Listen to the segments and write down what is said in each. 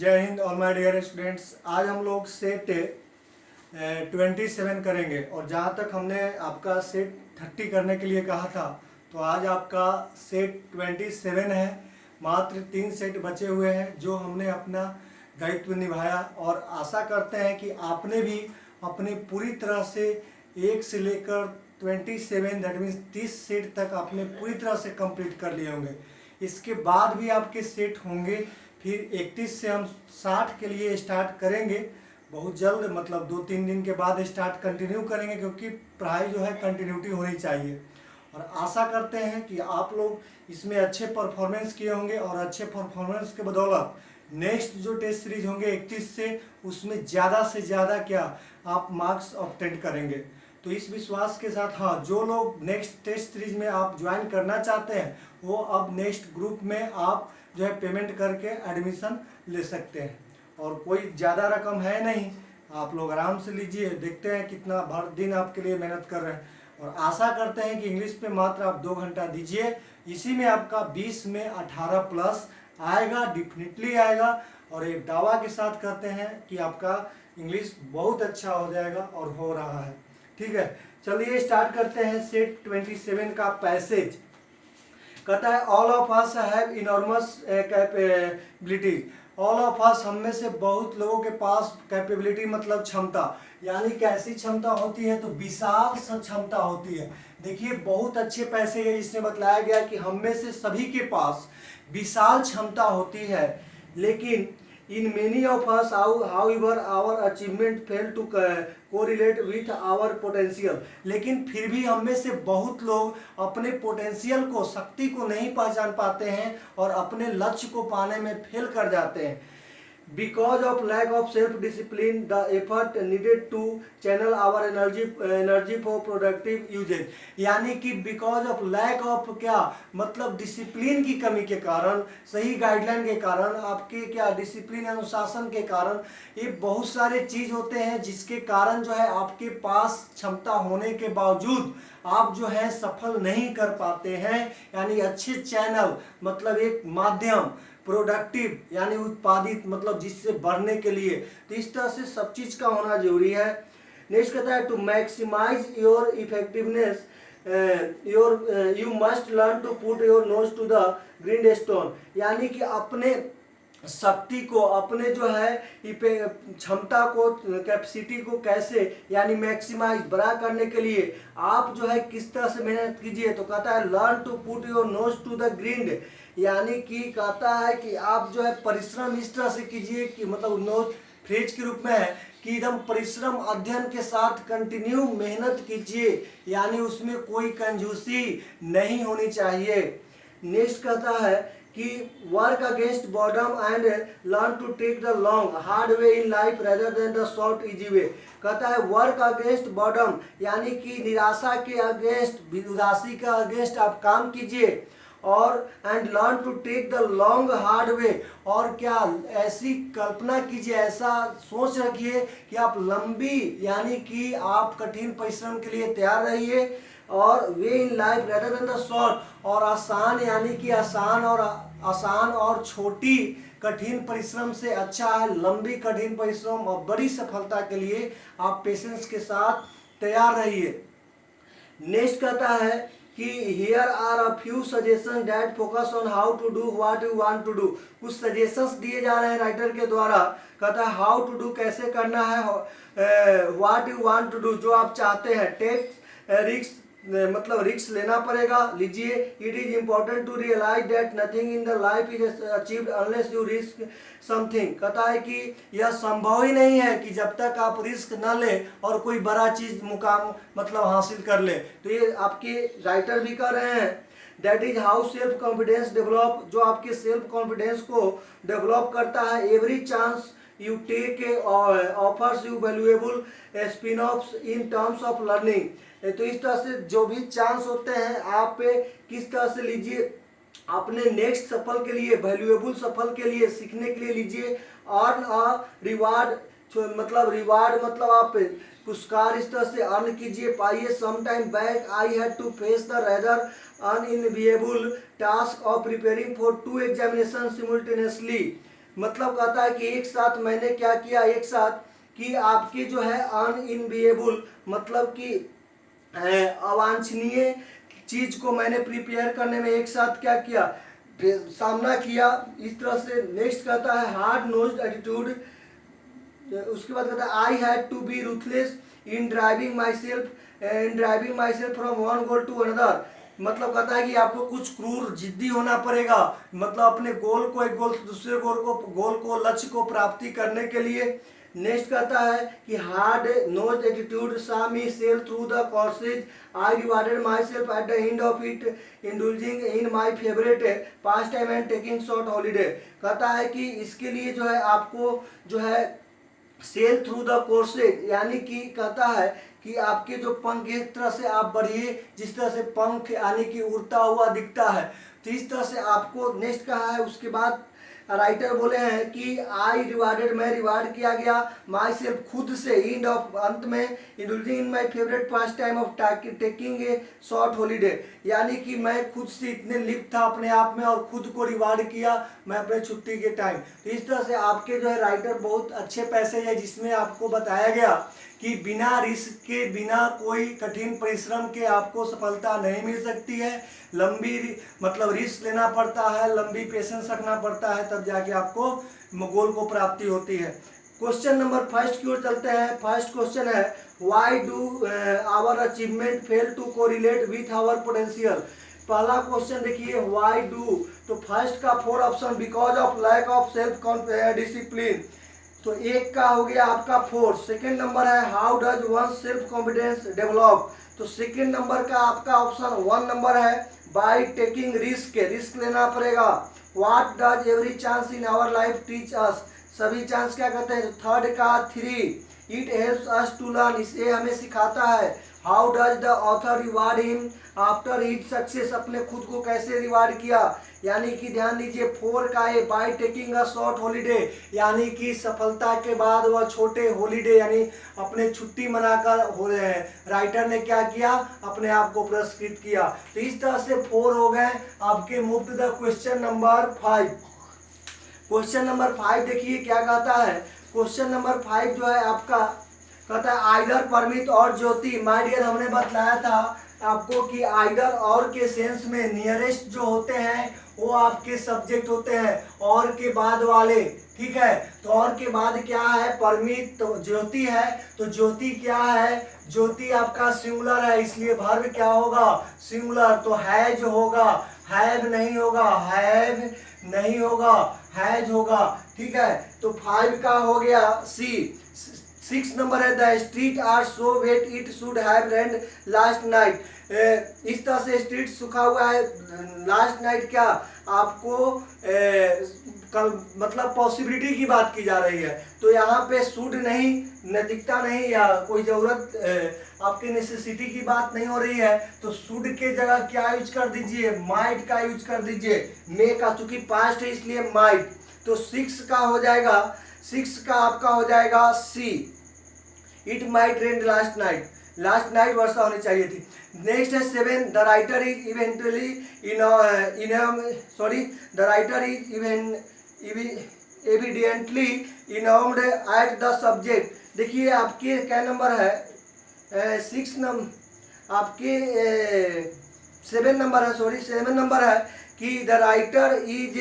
जय Hind all my dear students. आज हम लोग सेट 27 करेंगे और जहाँ तक हमने आपका सेट 30 करने के लिए कहा था, तो आज आपका सेट 27 है। मात्र 3 सेट बचे हुए हैं जो हमने अपना दायित्व निभाया और आशा करते हैं कि आपने भी अपनी पूरी तरह से 1 से लेकर 27 दैट मीन्स 30 सेट तक आपने पूरी तरह से कंप्लीट कर लिए होंगे। इसके बाद भी आपके सेट होंगे, फिर 31 से हम 60 के लिए स्टार्ट करेंगे बहुत जल्द, मतलब 2-3 दिन के बाद स्टार्ट कंटिन्यू करेंगे, क्योंकि पढ़ाई जो है कंटिन्यूटी होनी चाहिए। और आशा करते हैं कि आप लोग इसमें अच्छे परफॉर्मेंस किए होंगे और अच्छे परफॉर्मेंस के बदौलत नेक्स्ट जो टेस्ट सीरीज होंगे 31 से, उसमें ज़्यादा से ज़्यादा क्या आप मार्क्स ऑब्टेन करेंगे। तो इस विश्वास के साथ हाँ, जो लोग नेक्स्ट टेस्ट सीरीज में आप ज्वाइन करना चाहते हैं वो अब नेक्स्ट ग्रुप में आप जो है पेमेंट करके एडमिशन ले सकते हैं। और कोई ज़्यादा रकम है नहीं, आप लोग आराम से लीजिए। देखते हैं कितना भर दिन आपके लिए मेहनत कर रहे हैं और आशा करते हैं कि इंग्लिश पे मात्र आप 2 घंटा दीजिए, इसी में आपका 20 में 18 प्लस आएगा, डिफिनेटली आएगा। और एक दावा के साथ कहते हैं कि आपका इंग्लिश बहुत अच्छा हो जाएगा और हो रहा है। ठीक है, चलिए स्टार्ट करते हैं सेट 27 का पैसेज। कहता है all of us have enormous capabilities. All of us, हम में से बहुत लोगों के पास कैपेबिलिटी मतलब क्षमता, यानी कैसी क्षमता होती है तो विशाल क्षमता होती है। देखिए बहुत अच्छे पैसे है, इसमें बतलाया गया कि हम में से सभी के पास विशाल क्षमता होती है, लेकिन in many of us however our achievement fail to correlate with our potential. लेकिन फिर भी हम में से बहुत लोग अपने पोटेंशियल को, शक्ति को नहीं पहचान पाते हैं और अपने लक्ष्य को पाने में फेल कर जाते हैं। Because of lack of self-discipline, the effort needed to channel our energy for productive usage। यानी कि because of lack of क्या मतलब डिसिप्लिन की कमी के कारण, सही गाइडलाइन के कारण, आपके क्या डिसिप्लिन अनुशासन के कारण, ये बहुत सारे चीज होते हैं जिसके कारण जो है आपके पास क्षमता होने के बावजूद आप जो है सफल नहीं कर पाते हैं। यानी अच्छे चैनल मतलब एक माध्यम, प्रोडक्टिव यानी उत्पादित मतलब जिससे बढ़ने के लिए, तो इस तरह से सब चीज का होना जरूरी है। नेक्स्ट कहता है to maximise your effectiveness you must learn to put your nose to the greenstone. यानी कि अपने शक्ति को, अपने जो है क्षमता को, कैपेसिटी को कैसे यानी मैक्सिमाइज बड़ा करने के लिए आप जो है किस तरह से मेहनत कीजिए। तो कहता है learn to put your nose to the green, यानी कि कहता है कि आप जो है परिश्रम इस तरह से कीजिए कि मतलब नोज फ्रेज के रूप में है कि एकदम परिश्रम अध्ययन के साथ कंटिन्यू मेहनत कीजिए, यानी उसमें कोई कंजूसी नहीं होनी चाहिए। नेक्स्ट कहता है कि work against boredom and learn to take the long hard way in life rather than the short easy way. कहता है वर्क अगेंस्ट बॉर्डम, यानी कि निराशा के अगेंस्ट, उदासी का अगेंस्ट आप काम कीजिए, और and learn to take the long hard way, और क्या ऐसी कल्पना कीजिए, ऐसा सोच रखिए कि आप लंबी यानी कि आप कठिन परिश्रम के लिए तैयार रहिए, और way in life rather than the short, और आसान यानी कि आसान और छोटी कठिन परिश्रम से अच्छा है लंबी कठिन परिश्रम, और बड़ी सफलता के लिए आप पेशेंस के साथ तैयार रहिए। नेक्स्ट कहता है कि here are a few suggestion that focus on how to do what you want to do. कुछ सजेशंस दिए जा रहे हैं राइटर के द्वारा। कहता है हाउ टू डू कैसे करना है, what you want to do जो आप चाहते हैं, टेक रिस्क मतलब रिस्क लेना पड़ेगा, लीजिए। It is important to realise that nothing in the life is achieved unless you risk something. कहता है कि यह संभव ही नहीं है कि जब तक आप रिस्क न ले और कोई बड़ा चीज मुकाम मतलब हासिल कर ले। तो ये आपके राइटर भी कर रहे हैं। That is how self confidence develop, जो आपके सेल्फ कॉन्फिडेंस को डेवलप करता है। Every chance you take offers you valuable spin-offs in terms of learning। तो इस तरह से जो भी चांस होते हैं आप पे किस तरह से लीजिए, अपने नेक्स्ट सफल के लिए, वैल्यूएबल सफल के लिए, सीखने के लिए लीजिए। अर्न अ रिवार्ड मतलब आप पुरस्कार इस तरह से अर्न कीजिए, पाइए। Some time back I had to face the rather unenviable task of preparing for 2 examination simultaneously. मतलब कहता है कि एक साथ मैंने क्या किया, एक साथ कि आपके जो है अनइनविएबल मतलब कि अवांछनीय चीज को मैंने प्रिपेयर करने में एक साथ क्या किया, सामना किया। इस तरह से नेक्स्ट कहता है हार्ड नोज्ड एटीट्यूड। उसके बाद कहता है I had to be ruthless in driving myself from one goal to another. मतलब कहता है कि आपको कुछ क्रूर जिद्दी होना पड़ेगा, मतलब अपने गोल को एक गोल से दूसरे गोल को लक्ष्य को प्राप्ति करने के लिए। नेक्स्ट कहता है कि hard nosed attitude saw me sail through the courses I rewarded myself at the end of it indulging in my favourite pastime and taking short holiday. कहता है कि इसके लिए जो है आपको जो है सेल थ्रू द कोर्सेज, यानी कि कहता है कि आपके जो पंख एक तरह से आप बढ़िए, जिस तरह से पंख यानी कि उड़ता हुआ दिखता है, तो इस तरह से आपको नेक्स्ट कहा है। उसके बाद राइटर बोले हैं कि आई रिवार्डेड, मैं रिवार्ड किया गया, माई सेल्फ खुद से, इंड ऑफ अंत में, indulging in my favourite pass time of taking a short holiday, यानी कि मैं खुद से इतने लिप्त था अपने आप में और खुद को रिवार्ड किया मैं अपने छुट्टी के टाइम। तो इस तरह से आपके जो है राइटर बहुत अच्छे पैसेज है जिसमें आपको बताया गया कि बिना रिस्क के, बिना कोई कठिन परिश्रम के आपको सफलता नहीं मिल सकती है। लंबी मतलब रिस्क लेना पड़ता है, लंबी पेशेंस रखना पड़ता है, तब जाके आपको गोल को प्राप्ति होती है। क्वेश्चन नंबर फर्स्ट की ओर चलते हैं। फर्स्ट क्वेश्चन है why do our achievement fail to correlate with our potential. पहला क्वेश्चन देखिए व्हाई डू, तो फर्स्ट का 4 option because of lack of self discipline, तो एक का हो गया आपका 4। सेकेंड नंबर है how does one self confidence develop, तो सेकेंड नंबर का आपका ऑप्शन 1 नंबर है बाय टेकिंग रिस्क, रिस्क लेना पड़ेगा। What does every chance in our life teach us, सभी चांस क्या कहते हैं, तो थर्ड का 3 it helps us to learn, इसे हमें सिखाता है। How does the author reward him after his success, अपने खुद को कैसे रिवार्ड किया, यानी कि ध्यान दीजिए 4 का A by taking a short holiday, यानी कि सफलता के बाद वह छोटे हॉलीडे यानी अपने छुट्टी मनाकर राइटर ने क्या किया, अपने आप को पुरस्कृत किया। तो इस तरह से 4 हो गए आपके। Move to the question number 5। Question number 5 देखिए क्या कहता है। क्वेश्चन नंबर 5 जो है आपका कहता है आइदर परमित और ज्योति। माय डियर, हमने बताया था आपको कि आइदर और के सेंस में नियरेस्ट जो होते हैं वो आपके सब्जेक्ट होते हैं और के बाद वाले, ठीक है। तो और के बाद क्या है, परमित, तो ज्योति है, तो ज्योति क्या है, ज्योति आपका सिंगुलर है, इसलिए वर्ब क्या होगा, सिंगुलर, तो हैज होगा, हैव नहीं होगा, हैव नहीं होगा, हैज होगा, ठीक है। तो 5 का हो गया सी। 6 नंबर है the street are so wet it should have rained last night. इस तरह से स्ट्रीट सूखा हुआ है, लास्ट नाइट क्या आपको कल मतलब पॉसिबिलिटी की बात की जा रही है, तो यहाँ पे शुड नहीं, नैतिकता नहीं या कोई ज़रूरत आपके नेसेसिटी की बात नहीं हो रही है, तो शुड के जगह क्या यूज कर दीजिए, माइट का यूज कर दीजिए, मे का, चूंकि पास्ट है इसलिए माइट। तो 6 का हो जाएगा, 6 का आपका हो जाएगा C, it might rain last night, last night वर्षा होनी चाहिए थी। नेक्स्ट है 7 the writer is eventually the writer is evidently enamoured at the subject. देखिए आपके क्या नंबर है, 6 नंबर आपके 7 नंबर है, 7 नंबर है कि the writer is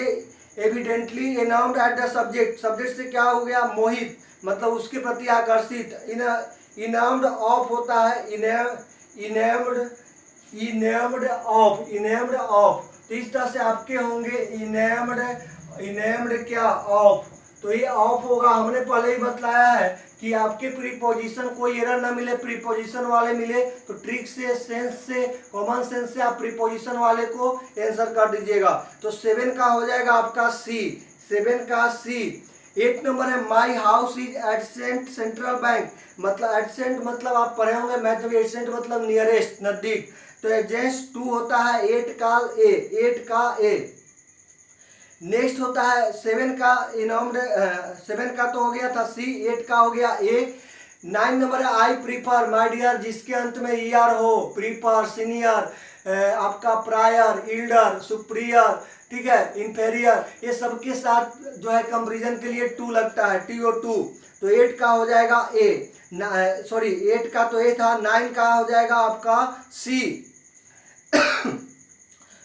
evidently enamoured at the subject. Subject से क्या हो गया, मोहित, मतलब उसके प्रति आकर्षित। इनाम्ड ऑफ होता है, इनेम्ड ऑफ, तो इस तरह से आपके होंगे इनेम्ड क्या ऑफ, तो ये ऑफ होगा। हमने पहले ही बतलाया है कि आपके प्रीपोजिशन कोई एरर ना मिले, प्रीपोजिशन वाले मिले तो ट्रिक से, सेंस से, कॉमन सेंस से आप प्रीपोजिशन वाले को आंसर कर दीजिएगा। तो 7 का हो जाएगा आपका सी, 7 का सी। 8 नंबर है my house is AdSense central bank, मतलब एडसेंट मतलब आप पढ़े होंगे मैथ में, एडसेंट मतलब नियरेस्ट, नजदीक, तो एडजेंट 2 होता है, 8 का ए, 8 का ए। नेक्स्ट होता है 7 का इनॉम्ड, 7 का तो हो गया था सी, 8 का हो गया ए। 9 नंबर है आई प्रीफर, माय डियर, जिसके अंत में ईआर हो, प्रीफर, सीनियर, आपका प्रायर, इल्डर, सुप्रियर, ठीक है, इंफेरियर, ये सबके साथ जो है कंपेरिजन के लिए टू लगता है, TO2। तो 8 का हो जाएगा ए, सॉरी 8 का तो ए था, 9 का हो जाएगा आपका सी।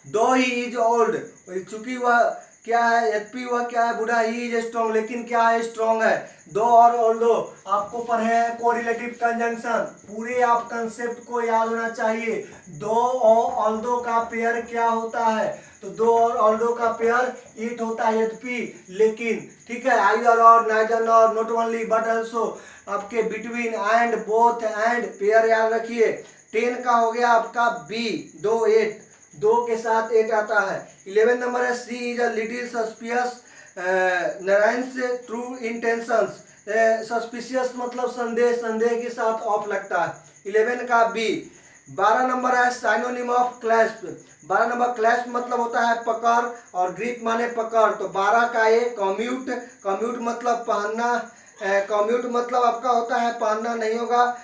दो ही इज ओल्ड, चूंकि वह क्या है, एचपी वह क्या है, बुढ़ा, ही इज स्ट्रॉन्ग, लेकिन क्या है, स्ट्रॉन्ग है। दो और ऑल्दो आपको पढ़े हैं कोरिलेटिव कंजंक्शन, पूरे आप कंसेप्ट को याद होना चाहिए। दो और ऑल्दो का पेयर क्या होता है, तो दो और ऑल्दो का पेयर इट होता है एचपी, लेकिन ठीक है, आइदर और, नाइदर और, नॉट ओनली बट ऑल्सो, आपके between, and, both, and pair याद रखिए। 10 का हो गया आपका बी, 2 8, 2 के साथ 8 आता है। 11 नंबर है she is a little suspicious, Narayan से ट्रू इंटेंशंस, सस्पिशियस मतलब संदेह, संदेह के साथ ऑफ लगता है। 11 का बी। 12 नंबर है synonym of clasp, 12 number clasp मतलब होता है पकड़, और ग्रिप माने पकड़, तो 12 का ए कम्यूट, कम्यूट मतलब पहनना, कम्यूट मतलब आपका होता है पहनना नहीं होगा,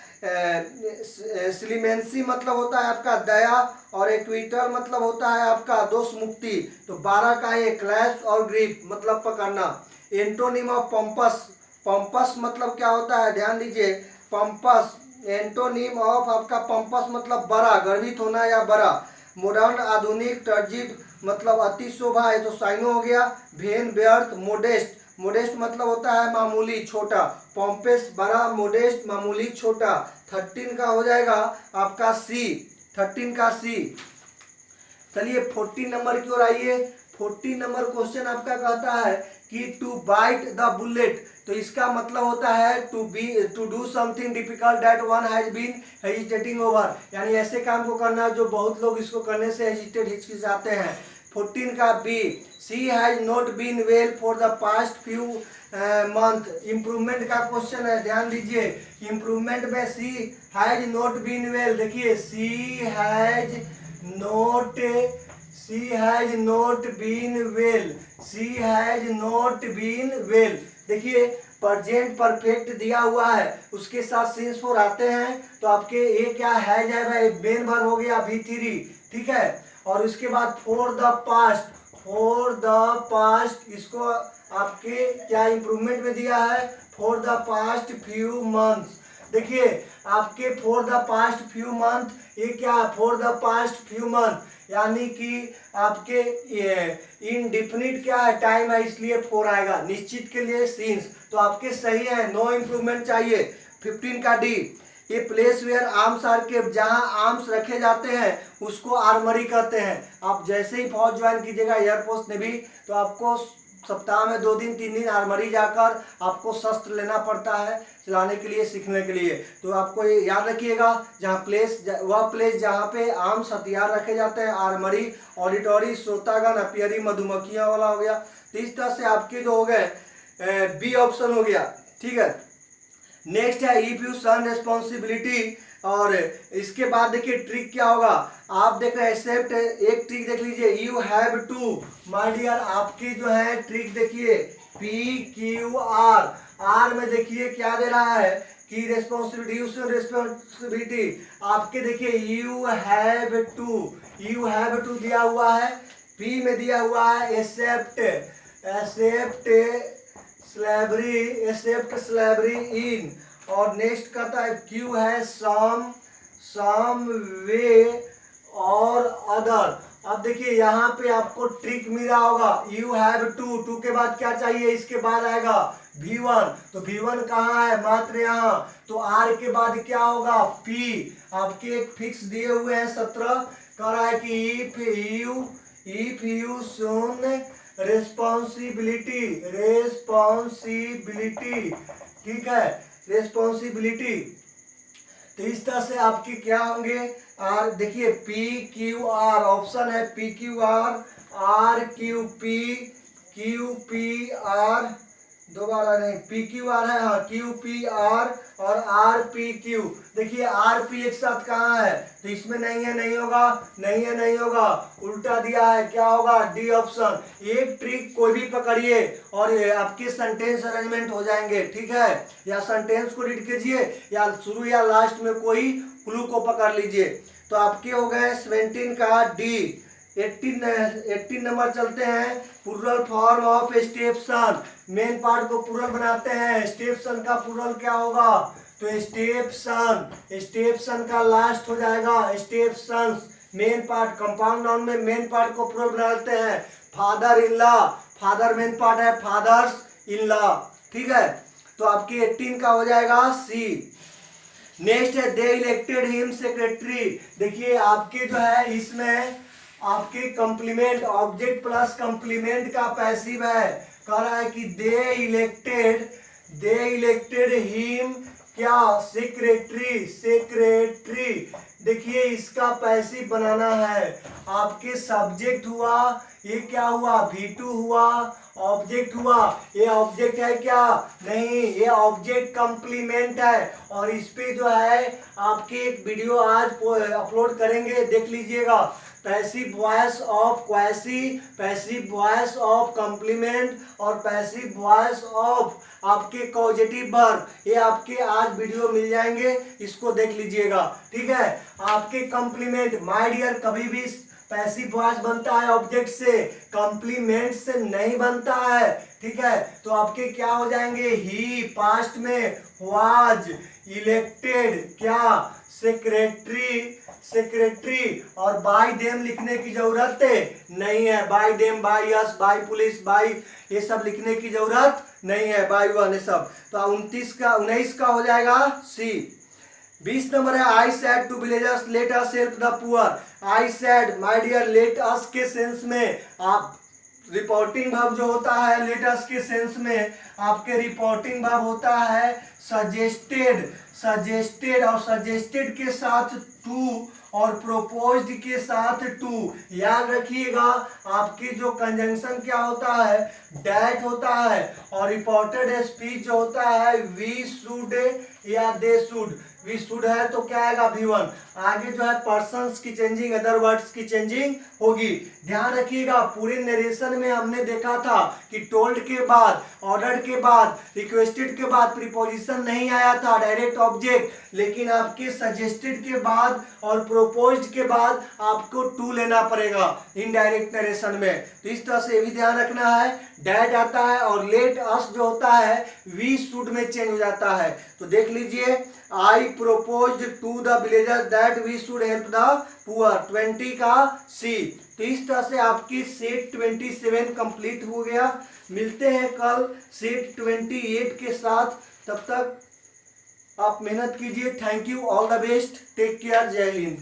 सिलिमेंसी मतलब होता है आपका दया, और एक्विटर मतलब होता है आपका दोष मुक्ति। तो 12 का ये क्लैश और ग्रिप मतलब पकड़ना। एंटोनिम ऑफ पंपस, पंपस मतलब क्या होता है, ध्यान दीजिए, पंपस, एंटोनिम ऑफ आपका पंपस मतलब बड़ा, गर्वित होना या बड़ा। मॉडर्न आधुनिक, टर्जिड मतलब अति शोभा है, तो साइनो हो गया। भेन, व्यर्थ, मोडेस्ट, मोडेस्ट मतलब होता है मामूली, छोटा। पॉम्पेस बड़ा, मोडेस्ट मामूली, छोटा। 13 का हो जाएगा आपका सी, 13 का सी। चलिए 14 नंबर की ओर आइए। 14 नंबर क्वेश्चन आपका कहता है कि टू बाइट द बुलेट, तो इसका मतलब होता है to do something difficult that one has been hesitating over, यानी ऐसे काम को करना जो बहुत लोग इसको करने से हेजिटेट, हिचकिचाते हैं। 14 का B, she has not been well for the past few month, improvement का क्वेश्चन है, ध्यान दीजिए। इम्प्रूवमेंट में she has not been well, देखिए she has not been well, she has not been well. देखिए प्रेजेंट परफेक्ट दिया हुआ है, उसके साथ सिंस फोर आते हैं, तो आपके ये क्या हैज है भाई, मेन वर्ब हो गया V3, ठीक है। और उसके बाद फॉर द पास्ट, इसको आपके क्या इम्प्रूवमेंट में दिया है, for the past few months. देखिए आपके for the past few month, ये क्या है, for the past few month, यानी कि आपके इनडिफिनिट क्या है, टाइम है, इसलिए फोर आएगा, निश्चित के लिए सिंस, तो आपके सही है, नो इम्प्रूवमेंट चाहिए। 15 का डी, ये place where arms are kept, जहां आर्म्स रखे जाते हैं उसको आर्मरी कहते हैं। आप जैसे ही फौज ज्वाइन कीजिएगा एयरफोर्स नेवी, तो आपको सप्ताह में 2 दिन 3 दिन आर्मरी जाकर आपको शस्त्र लेना पड़ता है चलाने के लिए, सीखने के लिए। तो आपको ये याद रखिएगा, जहाँ प्लेस, वह प्लेस जहाँ पे आर्म्स हथियार रखे जाते हैं, आर्मरी, ऑडिटोरी, श्रोतागण, अपियरी, मधुमक्खियाँ वाला हो गया। तो इस तरह से आपके जो हो गए बी ऑप्शन हो गया, ठीक है। नेक्स्ट है इफ यू सन रेस्पॉन्सिबिलिटी, और इसके बाद देखिए ट्रिक क्या होगा, आप देख रहे हैं एक्सेप्ट, एक ट्रिक देख लीजिए, you have to, my dear, आपकी जो है ट्रिक देखिए, PQR, आर में देखिए क्या दे रहा है कि रेस्पॉन्सिबिलिटी, आपके देखिए यू हैव टू दिया हुआ है, पी में दिया हुआ है एक्सेप्ट स्लेवरी इन, और नेक्स्ट कहता है क्यू है सम वे और अदर। अब देखिए यहाँ पे आपको ट्रिक मिला होगा, यू हैव टू के बाद क्या चाहिए, इसके बाद आएगा V1, तो V1 कहाँ है, मात्र यहाँ, तो R के बाद क्या होगा, P, आपके एक फिक्स दिए हुए हैं 17, कह रहा है कि इफ यू सुन रेस्पॉन्सिबिलिटी, ठीक है, रेस्पॉन्सिबिलिटी। तो इस तरह से आपके क्या होंगे, आर देखिए PQR ऑप्शन है, PQR, QPR, दोबारा नहीं, PQR है, हाँ QPR और RPQ। देखिए RP एक साथ कहाँ है, तो इसमें नहीं होगा, उल्टा दिया है, क्या होगा, डी ऑप्शन। एक ट्रिक कोई भी पकड़िए और ये आपके सेंटेंस अरेंजमेंट हो जाएंगे, ठीक है। या सेंटेंस को रीड कीजिए, या शुरू या लास्ट में कोई क्लू को पकड़ लीजिए। तो आपके हो गए 17 का डी। 18 नंबर चलते हैं, plural form of stepson. Main part को प्लूरल बनाते हैं, स्टेप्सन का प्लूरल क्या होगा, तो स्टेप्सन का लास्ट हो जाएगा स्टेप्सन्स। मेन पार्ट कंपाउंड नाउन में मेन पार्ट को प्लूरल बनाते हैं, father in law, father main part है, फादर्स इन लॉ, ठीक है। तो आपके 18 का हो जाएगा सी। नेक्स्ट है दे इलेक्टेड हिम सेक्रेटरी। देखिए आपके जो है इसमें आपके कंप्लीमेंट, ऑब्जेक्ट प्लस कंप्लीमेंट का पैसिव है। कह रहा है कि दे इलेक्टेड हिम क्या, सेक्रेटरी। देखिए इसका पैसिव बनाना है। आपके सब्जेक्ट हुआ, ये क्या हुआ, V2 हुआ, ऑब्जेक्ट हुआ, ये ऑब्जेक्ट है क्या, नहीं, ये ऑब्जेक्ट कंप्लीमेंट है। और इस पे जो है आपकी एक वीडियो आज अपलोड करेंगे, देख लीजिएगा। Passive voice of quasi, passive voice of complement और पैसिव वॉइस ऑफ आपके कॉजेटिव वर्ब, ये आपके आज वीडियो मिल जाएंगे, इसको देख लीजिएगा, ठीक है। आपके कंप्लीमेंट, माय डियर, कभी भी पैसिव वॉइस बनता है ऑब्जेक्ट से, कंप्लीमेंट से नहीं बनता है, ठीक है। तो आपके क्या हो जाएंगे, ही पास्ट में, वाज इलेक्टेड क्या, सेक्रेटरी, और बाय देम लिखने की जरूरत नहीं है, by them, by us, by police, by, ये सब लिखने की जरूरत नहीं है, बाय वन, ये सब। तो 19 का हो जाएगा सी। 20 नंबर है I said to villagers let us help the poor. I said my dear, let us के सेंस में आप रिपोर्टिंग वर्ब जो होता है लेट अस के सेंस में आपके रिपोर्टिंग वर्ब होता है सजेस्टेड, और सजेस्टेड के साथ टू और प्रोपोज्ड के साथ टू। याद रखिएगा आपकी जो कंजंक्शन क्या होता है, डैट होता है, और रिपोर्टेड स्पीच जो होता है वी शुड या दे शुड। वी शुड है तो क्या आएगा, V1। आगे जो है पर्सन्स की चेंजिंग, अदर वर्ड्स की चेंजिंग होगी। ध्यान रखिएगा पूरे नरेशन में हमने देखा था कि टोल्ड के बाद, ऑर्डर्ड के बाद, रिक्वेस्टेड के बाद प्रीपोजिशन नहीं आया था, डायरेक्ट ऑब्जेक्ट। लेकिन आपके सजेस्टेड के बाद और प्रोपोज्ड के बाद आपको टू लेना पड़ेगा इनडायरेक्ट नरेशन में। तो इस तरह से भी ध्यान रखना है। डैट आता है और लेट अस जो होता है वी शुड में चेंज हो जाता है। तो देख लीजिए, I proposed to the villager that we should help the poor, 20 का सी। तो इस तरह से आपकी सेट 27 कंप्लीट हो गया। मिलते हैं कल सेट 28 के साथ, तब तक आप मेहनत कीजिए। Thank you, all the best, take care, जय हिंद।